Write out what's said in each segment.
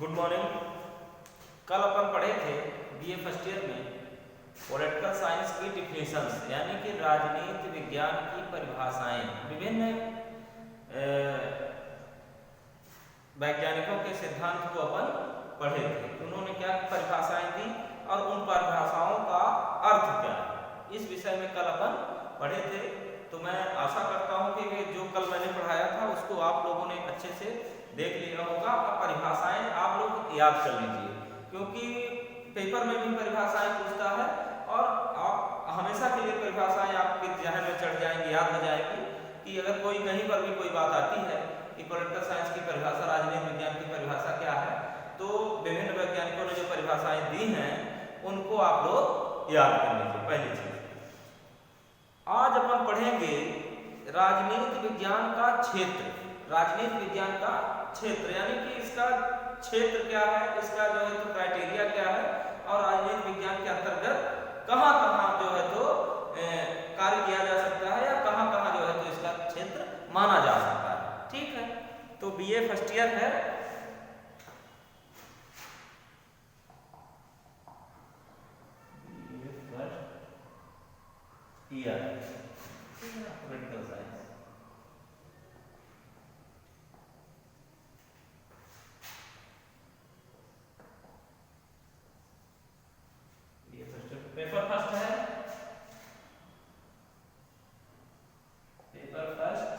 Good morning. कल अपन पढ़े थे बीए फर्स्ट ईयर में पॉलिटिकल साइंस की डिफिनेशंस यानी कि राजनीति विज्ञान की परिभाषाएं, विभिन्न वैज्ञानिकों के सिद्धांत को अपन पढ़े थे। उन्होंने क्या परिभाषाएं दी और उन परिभाषाओं का अर्थ क्या है, इस विषय में कल अपन पढ़े थे। तो मैं आशा करता हूं कि जो कल मैंने पढ़ाया था उसको आप लोगों ने अच्छे से देख लिया होगा और परिभाषाएं आप लोग याद कर लीजिए, क्योंकि पेपर में भी परिभाषाएं पूछता है और आप हमेशा के लिए परिभाषाएं आपके जहन में चढ़ जाएंगी, याद हो जाएगी कि अगर कोई कहीं पर भी कोई बात आती है कि पॉलिटिकल साइंस की परिभाषा, राजनीति विज्ञान की परिभाषा क्या है, तो विभिन्न वैज्ञानिकों ने जो परिभाषाएं दी हैं उनको आप लोग याद कर लीजिए। पहली चीज आज अपन पढ़ेंगे राजनीति विज्ञान का क्षेत्र। राजनीति विज्ञान का क्षेत्र यानी कि इसका क्षेत्र क्या है, इसका जो है तो क्राइटेरिया क्या है और राजनीति विज्ञान के अंतर्गत कहां कहां जो है तो कार्य किया जा सकता है या कहां कहां जो है तो इसका क्षेत्र माना जा सकता है। ठीक है, तो बीए फर्स्ट ईयर है, पॉलिटिकल साइंस। पेपर फर्स्ट है, paper first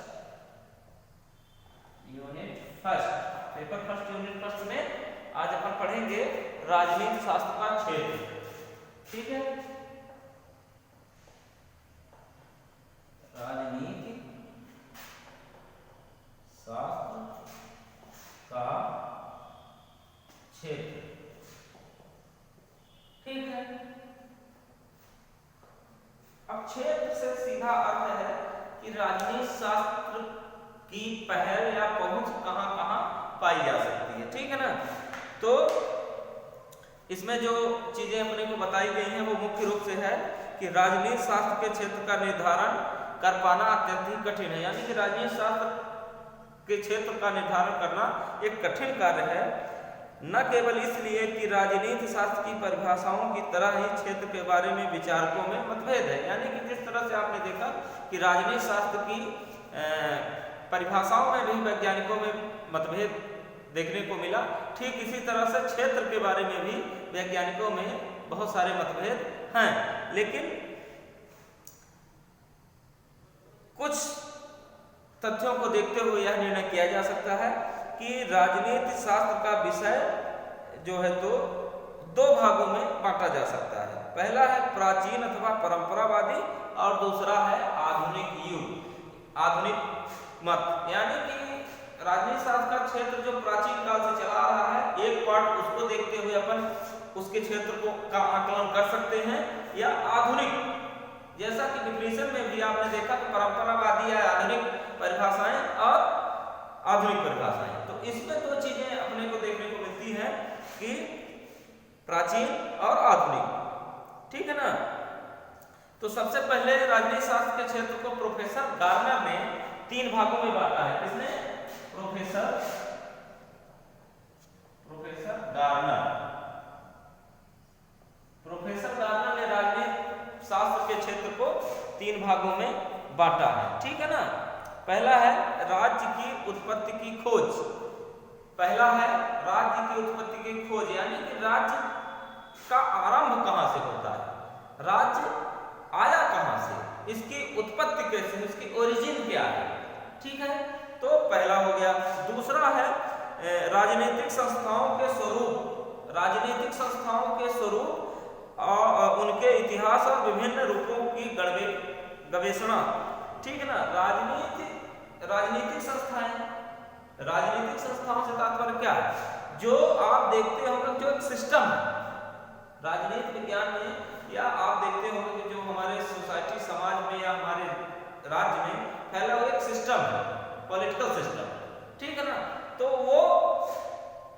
unit first. Paper first unit first में आज अपन पढ़ेंगे राजनीति शास्त्र का क्षेत्र। ठीक है, राजनीति शास्त्र का क्षेत्र। ठीक है, अब क्षेत्र से सीधा अर्थ है कि राजनीति शास्त्र की पहल या पहुंच कहां कहां पाई जा सकती है। ठीक है ना, तो इसमें जो चीजें अपने को बताई गई हैं वो मुख्य रूप से है कि राजनीति शास्त्र के क्षेत्र का निर्धारण कर पाना अत्यंत ही कठिन है। यानी कि राजनीति शास्त्र के क्षेत्र का निर्धारण करना एक कठिन कार्य है, न केवल इसलिए कि राजनीति शास्त्र की परिभाषाओं की तरह ही क्षेत्र के बारे में विचारकों में मतभेद है। यानी कि जिस तरह से आपने देखा कि राजनीति शास्त्र की परिभाषाओं में भी वैज्ञानिकों में मतभेद देखने को मिला, ठीक इसी तरह से क्षेत्र के बारे में भी वैज्ञानिकों में बहुत सारे मतभेद हैं। लेकिन कुछ तथ्यों को देखते हुए यह निर्णय किया जा सकता है कि राजनीति शास्त्र का विषय जो है तो दो भागों में बांटा जा सकता है। पहला है प्राचीन अथवा परंपरावादी और दूसरा है आधुनिक युग, आधुनिक मत। यानी कि राजनीति शास्त्र का क्षेत्र जो प्राचीन काल से चला आ रहा है, एक पार्ट उसको देखते हुए अपन उसके क्षेत्र को का आकलन कर सकते हैं, या आधुनिक, जैसा कि डिफिनेशन में भी आपने देखा कि परंपरावादी या आधुनिक परिभाषाएं और आधुनिक परिभाषाएं। तो इसमें दो चीजें अपने को देखने को मिलती हैं कि प्राचीन और आधुनिक। ठीक है ना, तो सबसे पहले राजनीति शास्त्र के क्षेत्र को प्रोफेसर गार्नर ने तीन भागों में बांटा है। किसने? Professor Garner. प्रोफेसर गार्नर ने राजनीति शास्त्र के क्षेत्र को तीन भागों में बांटा है। ठीक है ना, पहला है राज्य की उत्पत्ति की खोज। पहला है राज्य की उत्पत्ति की खोज, यानी कि राज्य का आरंभ कहां से होता है, राज्य आया कहां से, इसकी उत्पत्ति कैसे, इसकी ओरिजिन क्या है। ठीक है, तो पहला हो गया। दूसरा है राजनीतिक संस्थाओं के स्वरूप, राजनीतिक संस्थाओं के स्वरूप और उनके इतिहास और विभिन्न रूपों की गवेषणा। ठीक है ना, राजनीतिक संस्थाएं, राजनीतिक संस्थाओं से तात्पर्य क्या है, जो आप देखते होंगे जो एक सिस्टम है राजनीति विज्ञान में, या आप देखते होंगे कि जो हमारे सोसाइटी समाज में या हमारे राज्य में फैला हुआ एक सिस्टम है, पॉलिटिकल सिस्टम। ठीक है ना, तो वो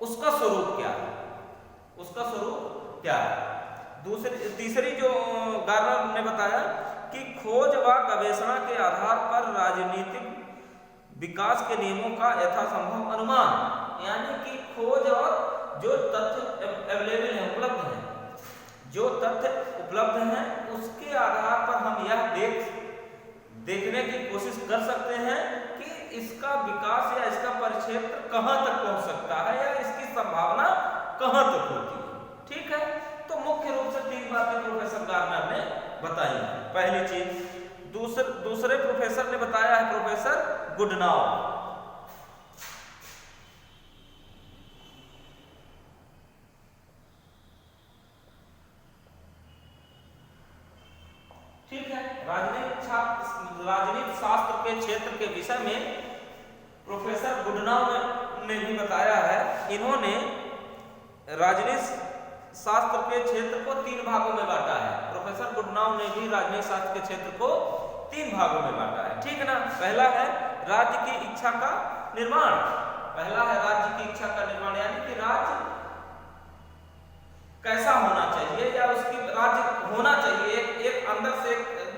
उसका स्वरूप क्या है, उसका स्वरूप क्या है। तीसरी जो गार्नर ने बताया कि खोज व गवेषणा के आधार पर राजनीतिक विकास के नियमों का यथासंभव अनुमान, यानी कि खोज और जो तथ्य अवेलेबल है, उपलब्ध है, जो तथ्य उपलब्ध हैं उसके आधार पर हम यह देखने की कोशिश कर सकते हैं कि इसका विकास या इसका परिक्षेत्र कहां तक पहुंच सकता है या इसकी संभावना कहां तक होती है। ठीक है, तो मुख्य रूप से 3 बातें प्रोफेसर गार्नर ने बताई। पहली चीज, दूसरे प्रोफेसर ने बताया है, प्रोफेसर गुडनाउ। ठीक है, राजनीति शास्त्र के क्षेत्र के विषय में प्रोफेसर गुडनाउ ने भी बताया है। इन्होंने राजनीति शास्त्र के क्षेत्र को 3 भागों में बांटा है। प्रोफेसर गुडनाउ ने भी राजनीति शास्त्र के क्षेत्र को 3 भागों में बांटा है। ठीक है ना। पहला है राज्य की इच्छा का निर्माण। पहला है राज्य की इच्छा का निर्माण, यानी कि राज्य कैसा होना चाहिए या उसकी राज्य होना चाहिए। एक अंदर से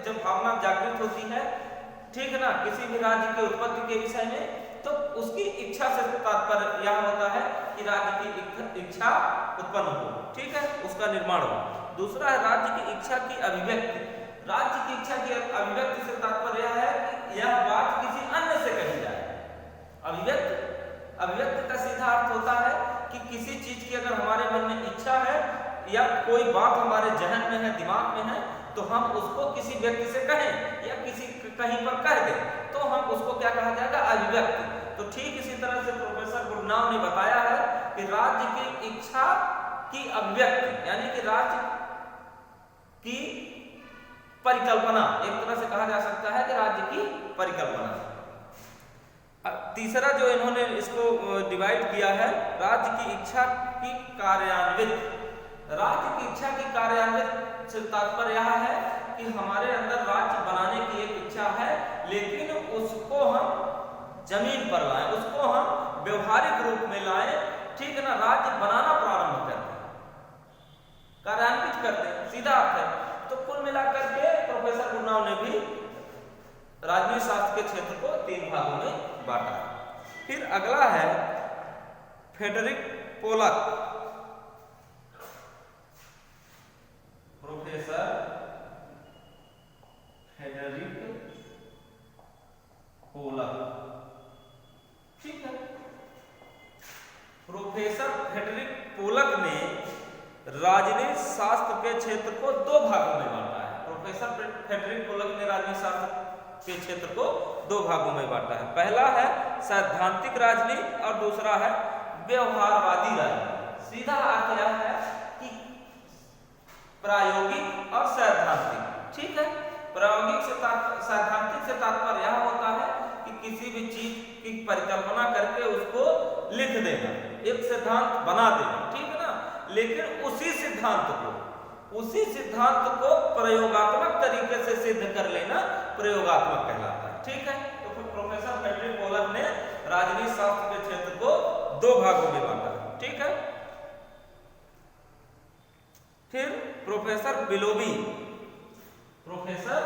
जब भावना जागृत होती है, ठीक है ना, किसी भी राज्य की उत्पत्ति के विषय में, तो उसकी इच्छा से तात्पर्य यह होता है कि राज्य की इच्छा उत्पन्न हो, ठीक है, उसका निर्माण हो। दूसरा है राज्य की इच्छा की अभिव्यक्ति। राज्य की इच्छा की अभिव्यक्ति से तात्पर्य यह है कि यह बात किसी अन्य से कही जाए। अभिव्यक्ति का सीधा अर्थ होता है कि किसी चीज की अगर हमारे मन में इच्छा है या कोई बात हमारे जहन में है, दिमाग में है, तो हम उसको किसी व्यक्ति से कहें या किसी कहीं पर कह दें, तो हम उसको क्या कहा जाएगा, अभिव्यक्ति। तो ठीक इसी तरह से प्रोफेसर गुडनाउ ने बताया है कि राज्य की इच्छा की अभिव्यक्ति, यानी कि राज्य की परिकल्पना, एक तरह से कहा जा सकता है कि राज्य की परिकल्पना। तीसरा जो इन्होंने इसको डिवाइड किया है, राज्य की इच्छा की कार्यान्वित। राज्य की इच्छा की कार्यान्वित से तात्पर्य यह है कि हमारे अंदर राज्य बनाने की एक इच्छा है, लेकिन उसको हम जमीन पर लाएं, उसको हम व्यवहारिक रूप में लाएं, ठीक है ना, राज्य बनाना प्रारंभ कर दें, कार्यान्वित कर दें, सीधा अर्थ है। तो कुल मिलाकर के प्रोफेसर गुडनाउ ने भी राजनीति शास्त्र के क्षेत्र को 3 भागों में बांटा। फिर अगला है Frederick Pollock. Professor Frederick Pollock, ठीक है। प्रोफेसर फ्रेडरिक पोलक ने राजनीति शास्त्र के क्षेत्र को 2 भागों में बांटा है। प्रोफेसर फ्रेडरिक पोलक ने राजनीति शास्त्र के क्षेत्र को 2 भागों में बांटा है। पहला है सैद्धांतिक राजनीति और दूसरा है व्यवहारवादी राजनीति। सीधा अर्थ यह है कि प्रायोगिक और सैद्धांतिक, ठीक है। प्रायोगिक से सैद्धांतिक से तात्पर्य यह होता है कि किसी भी चीज की परिकल्पना करके उसको लिख देना, एक सिद्धांत बना देना, ठीक है ना, लेकिन उसी सिद्धांत को प्रयोगात्मक तरीके से सिद्ध कर लेना प्रयोगात्मक कहलाता है, ठीक है। तो फिर प्रोफेसर फ्रेडरिक पोलक ने राजनीति शास्त्र के क्षेत्र को 2 भागों में बांटा, ठीक है। फिर प्रोफेसर बिलोबी। प्रोफेसर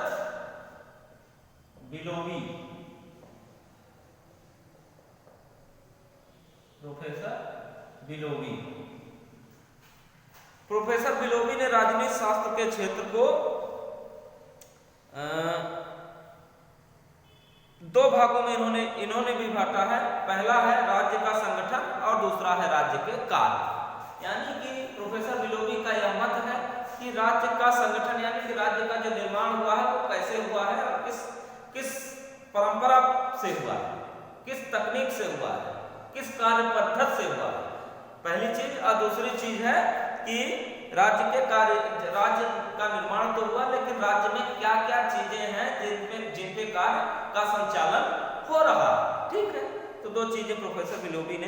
बिलोबी प्रोफेसर बिलोबी ने राजनीति शास्त्र के क्षेत्र को 2 भागों में इन्होंने भी बांटा है। पहला है राज्य का संगठन और दूसरा है राज्य के कार्य। यानी कि प्रोफेसर बिलोबी का यह मत है कि राज्य का संगठन, यानी कि राज्य का जो निर्माण हुआ है वो कैसे हुआ है और किस परंपरा से हुआ है, किस तकनीक से हुआ है, किस कार्य पद्धति से हुआ है, पहली चीज। और दूसरी चीज है कि राज्य का निर्माण तो हुआ, लेकिन राज्य में क्या क्या चीजें हैं जिन पे कार्य का संचालन हो रहा है, ठीक है। तो 2 चीजें प्रोफेसर बिलोबी ने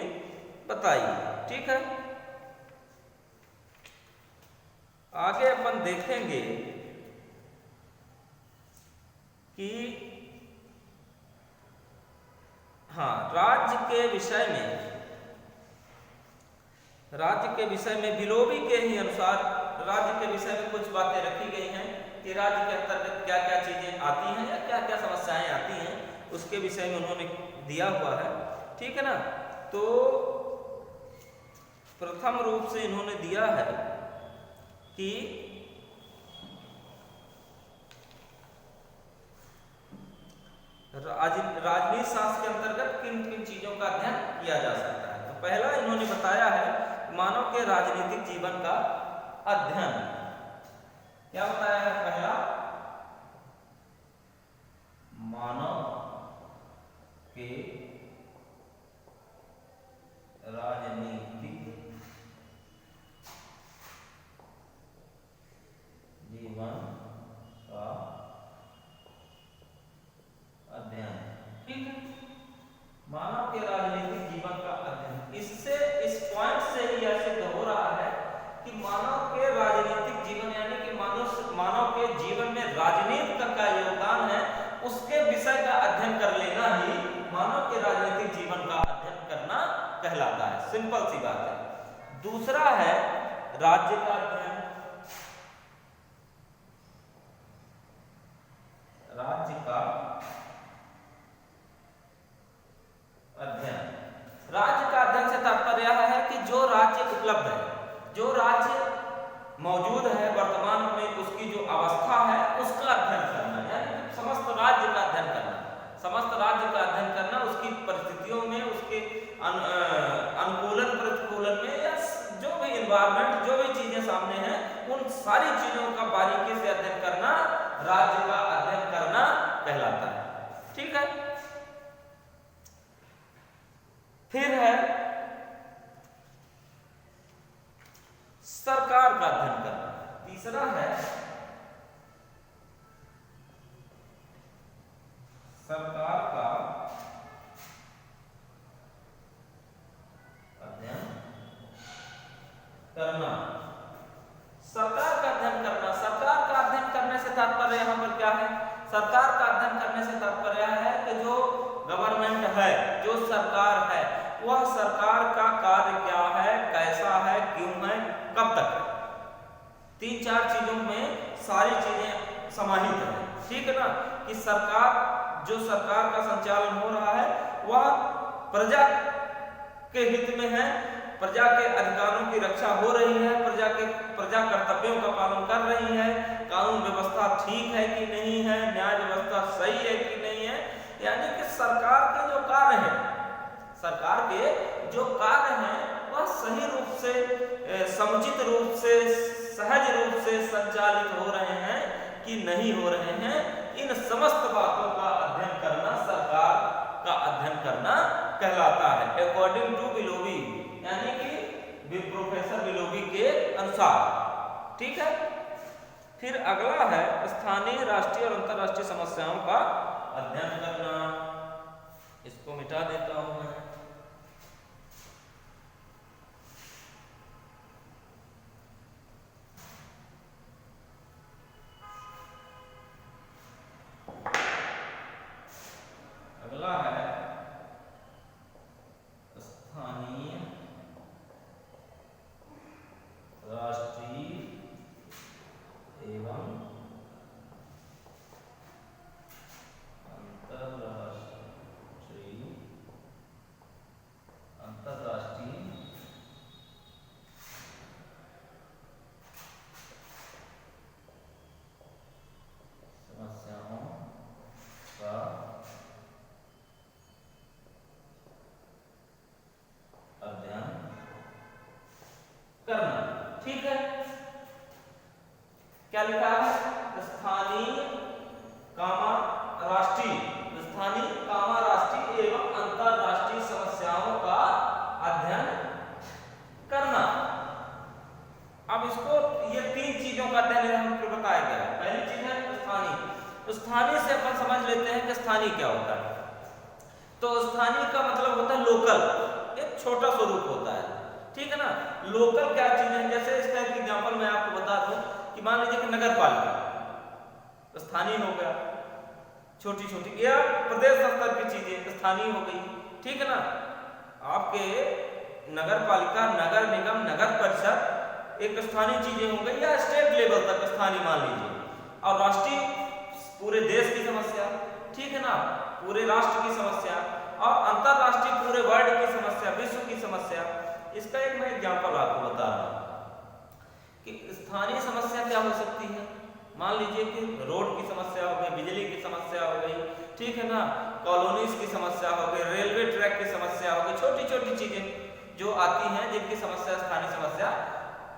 बताई, ठीक है। आगे अपन देखेंगे कि राज्य के विषय में बिलोबी के ही अनुसार राज्य के विषय में कुछ बातें रखी गई हैं कि राज्य के अंतर्गत क्या क्या चीजें आती हैं या क्या क्या समस्याएं आती हैं, उसके विषय में उन्होंने दिया हुआ है, ठीक है ना। तो प्रथम रूप से इन्होंने दिया है कि राजनीति शास्त्र के अंतर्गत किन किन चीजों का अध्ययन किया जा सकता है। तो पहला इन्होंने बताया है मानव के राजनीतिक जीवन का अध्ययन। क्या बताया है? पहला, मानव के राजनीतिक जीवन का अध्ययन। ठीक है, मानव के राजनीतिक जीवन का अध्ययन। इससे इस पॉइंट से ही यह सिद्ध हो रहा है कि मानव के राजनीतिक जीवन यानी कि मानव के जीवन में राजनीति का क्या योगदान है, उसके विषय का अध्ययन कर लेना ही मानव के राजनीतिक जीवन का अध्ययन करना कहलाता है। सिंपल सी बात है। दूसरा है राज्य का अध्ययन। राज्य का अध्ययन। राज्य का अध्ययन से तात्पर्य यह है कि जो राज्य उपलब्ध है, जो राज्य मौजूद है वर्तमान में, उसकी जो अवस्था है उसका अध्ययन करना, यानी समस्त राज्य का अध्ययन करना। समस्त राज्य का अध्ययन करना, उसकी परिस्थितियों में, उसके अनुकूलन प्रतिकूलन में, या जो भी इन्वायरमेंट, जो भी चीजें सामने हैं, उन सारी चीजों का बारीकी से अध्ययन करना राज्य का अध्ययन करना कहलाता है। ठीक है। फिर है सरकार का अध्ययन करना। तीसरा है सरकार का अध्ययन करना। सरकार का अध्ययन करना, सरकार का अध्ययन करने से तात्पर्य यहां पर क्या है? सरकार का अध्ययन करने से तात्पर्य है कि जो गवर्नमेंट है, जो सरकार है, वह सरकार का कार्य क्या है, कैसा है, क्यों है, कब तक है। 3-4 चीजों में सारी चीजें समाहित है। ठीक है ना, कि सरकार, जो सरकार का संचालन हो रहा है वह प्रजा के हित में है, प्रजा के अधिकारों की रक्षा हो रही है, प्रजा कर्तव्यों का पालन कर रही है, कानून व्यवस्था ठीक है कि नहीं है, न्याय व्यवस्था सही है कि नहीं है। यानी कि सरकार के जो कार्य हैं, सरकार के जो कार्य हैं वह सही रूप से, समुचित रूप से, सहज रूप से संचालित हो रहे हैं कि नहीं हो रहे हैं। इन समस्त बातों का अध्ययन करना सरकार का अध्ययन करना कहलाता है, अकॉर्डिंग टू बिलोवी, यानी कि प्रोफेसर बिलोवी के अनुसार। ठीक है। फिर अगला है स्थानीय, राष्ट्रीय और अंतर्राष्ट्रीय समस्याओं का अध्ययन करना। इसको मिटा देता हूं मैं। अगला है स्थानीय, राष्ट्रीय एवं अंतर्राष्ट्रीय समस्याओं का अध्ययन करना। ठीक है। क्या लिखा है? स्थानीय कामा राष्ट्रीय, स्थानीय कामा राष्ट्रीय एवं अंतरराष्ट्रीय समस्याओं का अध्ययन करना। अब इसको, ये 3 चीजों का अध्ययन हमको बताया गया है। पहली चीज है स्थानीय। स्थानीय से अपन समझ लेते हैं कि स्थानीय क्या होता है। तो स्थानीय का मतलब होता है लोकल, एक छोटा स्वरूप होता है। ठीक है ना। लोकल क्या चीज है? जैसे इसका एक एग्जांपल मैं आपको बता दूं कि मान लीजिए कि नगर पालिका स्थानीय हो गया, छोटी छोटी, या प्रदेश स्तर की चीजें स्थानीय हो गई। ठीक है ना। आपके नगर पालिका, नगर निगम, नगर परिषद एक स्थानीय चीजें हो गई, या स्टेट लेवल तक स्थानीय मान लीजिए। और राष्ट्रीय पूरे देश की समस्या, ठीक है ना, पूरे राष्ट्र की समस्या, और अंतरराष्ट्रीय पूरे वर्ल्ड की समस्या, विश्व की समस्या। इसका एक मैं एग्जाम्पल आपको बता रहा हूँ कि स्थानीय समस्या क्या हो सकती है। मान लीजिए कि रोड की समस्या हो गई, बिजली की समस्या हो गई, ठीक है ना, कॉलोनीज की समस्या हो गई, रेलवे ट्रैक की समस्या हो गई, छोटी छोटी चीजें जो आती हैं जिनकी समस्या स्थानीय समस्या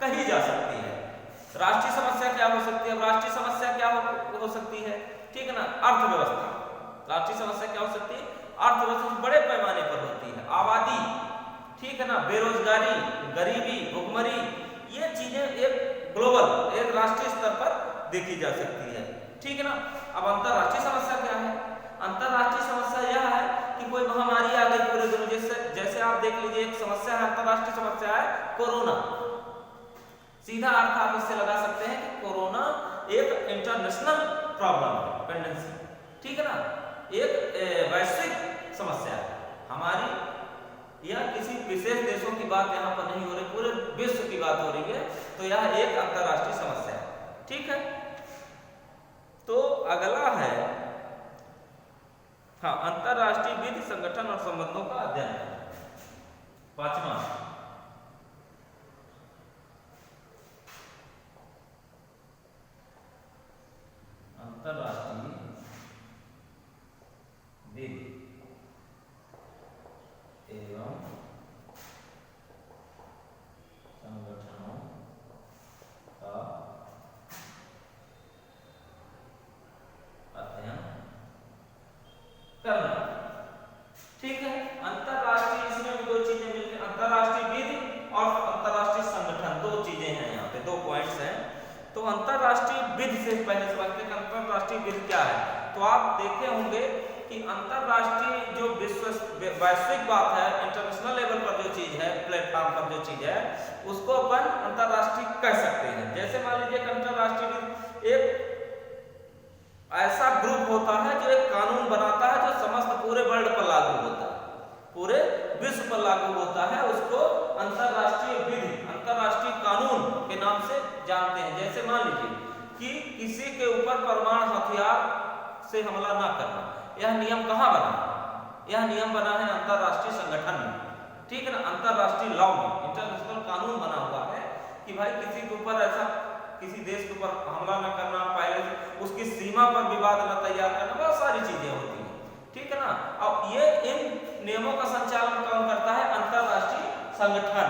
कही जा सकती है। राष्ट्रीय समस्या क्या हो सकती है? राष्ट्रीय समस्या क्या हो सकती है, ठीक है ना, अर्थव्यवस्था। राष्ट्रीय समस्या क्या हो सकती है? अर्थव्यवस्था बड़े पैमाने पर होती है, आबादी, ठीक है ना, बेरोजगारी, गरीबी, भुखमरी, ये चीजें एक ग्लोबल, एक राष्ट्रीय स्तर पर देखी जा सकती है, ठीक है ना। अब अंतरराष्ट्रीय समस्या क्या है? अंतरराष्ट्रीय समस्या यह है कि कोई महामारी आ गई पूरे दुनिया, जैसे आप देख लीजिए एक समस्या है, अंतरराष्ट्रीय समस्या है कोरोना। सीधा अर्थ आप इससे लगा सकते हैं कि कोरोना एक इंटरनेशनल प्रॉब्लम है, पेंडेंसी, ठीक है ना, एक वैश्विक समस्या है हमारी, या किसी विशेष देशों की बात यहाँ पर नहीं हो रही, पूरे विश्व की बात हो रही है, तो यह एक अंतरराष्ट्रीय समस्या है, ठीक है। तो अगला है, हाँ, अंतरराष्ट्रीय विधि, संगठन और संबंधों का अध्ययन, पांचवा। अंतरराष्ट्रीय विधि एवं संगठनों का अध्ययन करना, ठीक है। अंतरराष्ट्रीय, इसमें भी दो चीजें मिलती हैं, अंतरराष्ट्रीय विधि और अंतरराष्ट्रीय संगठन, दो चीजें हैं यहाँ पे, दो पॉइंट्स हैं। तो अंतरराष्ट्रीय विधि से पहले समझते हैं अंतरराष्ट्रीय विधि क्या है। तो आप देखे होंगे कि अंतरराष्ट्रीय जो वैश्विक बात है, इंटरनेशनल लेवल पर जो चीज है, प्लेटफॉर्म पर जो चीज है, उसको अपन अंतरराष्ट्रीय कह सकते हैं। जैसे मान लीजिए अंतरराष्ट्रीय विधि एक ऐसा ग्रुप होता है जो एक कानून बनाता है, जो समस्त पूरे वर्ल्ड पर लागू होता है, पूरे विश्व पर लागू होता है, उसको अंतरराष्ट्रीय विधि, अंतरराष्ट्रीय कानून के नाम से जानते हैं। जैसे मान लीजिए कि किसी के ऊपर परमाणु हथियार से हमला ना करना, यह नियम कहाँ बना? यह नियम बना है अंतरराष्ट्रीय संगठन में, ठीक है ना, अंतरराष्ट्रीय लॉ में, इंटरनेशनल कानून बना हुआ है कि भाई किसी के ऊपर ऐसा, किसी देश के ऊपर हमला न करना, पहले उसकी सीमा पर विवाद न तैयार करना, बहुत सारी चीजें होती हैं, ठीक है ना। अब ये इन नियमों का संचालन कौन करता है? अंतरराष्ट्रीय संगठन,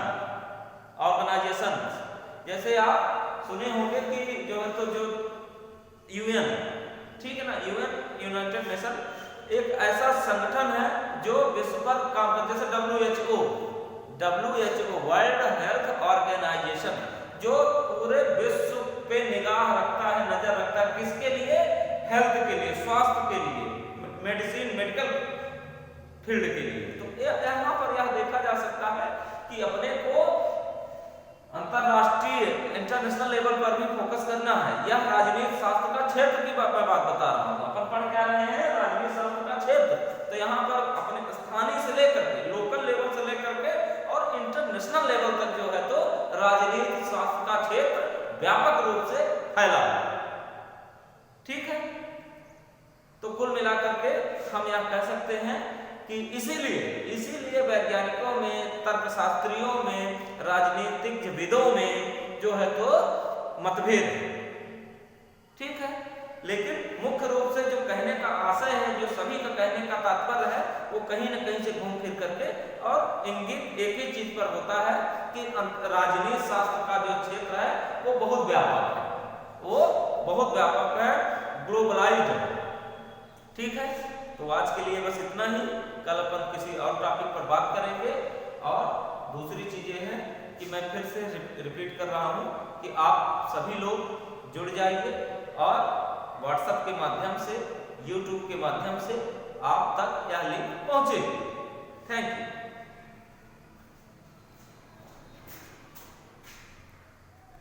ऑर्गेनाइजेशन। जैसे आप सुने होंगे कि जो है तो जो यूएन, ठीक है ना, यूएन, यूनाइटेड नेशन, एक ऐसा संगठन है जो विश्व पर काम करता है। जैसे WHO, वर्ल्ड हेल्थ ऑर्गेनाइजेशन, जो पूरे विश्व पे निगाह रखता है, नजर रखता है, किसके लिए? हेल्थ के लिए, स्वास्थ्य के लिए, मेडिसिन, मेडिकल फील्ड के लिए। तो यहाँ पर यह देखा जा सकता है कि अपने को अंतरराष्ट्रीय, इंटरनेशनल लेवल पर भी फोकस करना है। यह राजनीति शास्त्र का क्षेत्र की मैं बात बता रहा हूँ, अपन पढ़ क्या रहे हैं? राजनीति शास्त्र का क्षेत्र। तो यहाँ पर अपने स्थानीय से लेकर के, लोकल लेवल से लेकर के और इंटरनेशनल लेवल तक जो है तो राजनीति शास्त्र का क्षेत्र व्यापक रूप से फैला है, ठीक है। तो कुल मिलाकर के हम यह कह सकते हैं कि इसीलिए वैज्ञानिकों में, तर्कशास्त्रियों में, राजनीतिक विदों में जो है तो मतभेद है, ठीक है। लेकिन मुख्य रूप से जो कहने का आशय है, जो सभी का कहने का तात्पर्य है, वो कहीं न कहीं से घूम फिर करके और इंगित एक ही चीज पर होता है कि राजनीति शास्त्र का जो क्षेत्र है वो बहुत व्यापक है, वो बहुत व्यापक है, ग्लोबलाइज्ड है, ठीक है। तो आज के लिए बस इतना ही। कल अपन किसी और टॉपिक पर बात करेंगे। और दूसरी चीजें हैं कि मैं फिर से रिपीट कर रहा हूं कि आप सभी लोग जुड़ जाइए और व्हाट्सएप के माध्यम से, यूट्यूब के माध्यम से आप तक यह लिंक पहुंचेगी। Thank you.